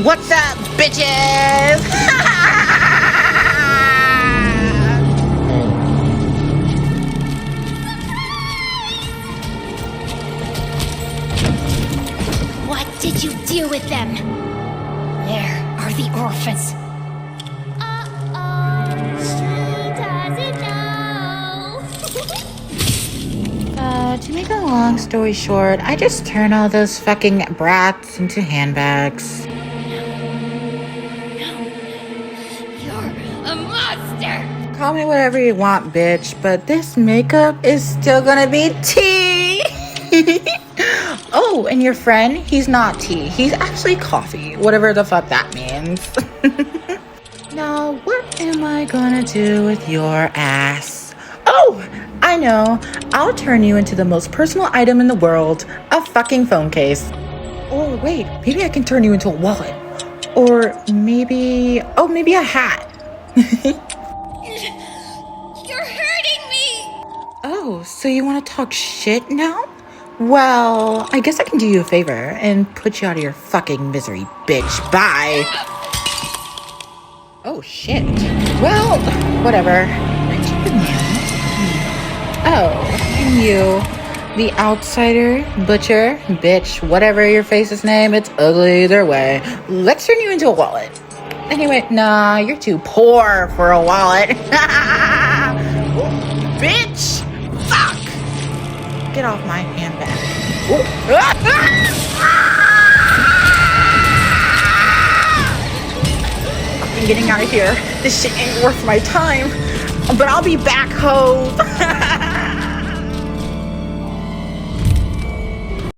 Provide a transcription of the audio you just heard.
What's up, bitches? What did you do with them? Where are the orphans? To make a long story short, I just turn all those fucking brats into handbags. You're a monster! Call me whatever you want, bitch, but this makeup is still gonna be tea! Oh, and your friend, he's not tea. He's actually coffee, whatever the fuck that means. Now, what am I gonna do with your ass? Oh, I know. I'll turn you into the most personal item in the world, a fucking phone case. Or wait, maybe I can turn you into a wallet. Or maybe a hat. You're hurting me! Oh, so you want to talk shit now? Well, I guess I can do you a favor and put you out of your fucking misery, bitch. Bye. Oh, shit. Well, whatever. Oh, and you, the outsider, butcher, bitch, whatever your face's name, it's ugly either way. Let's turn you into a wallet. Anyway, nah, you're too poor for a wallet. Bitch! Fuck! Get off my handbag. I'm getting out of here. This shit ain't worth my time. But I'll be back, ho.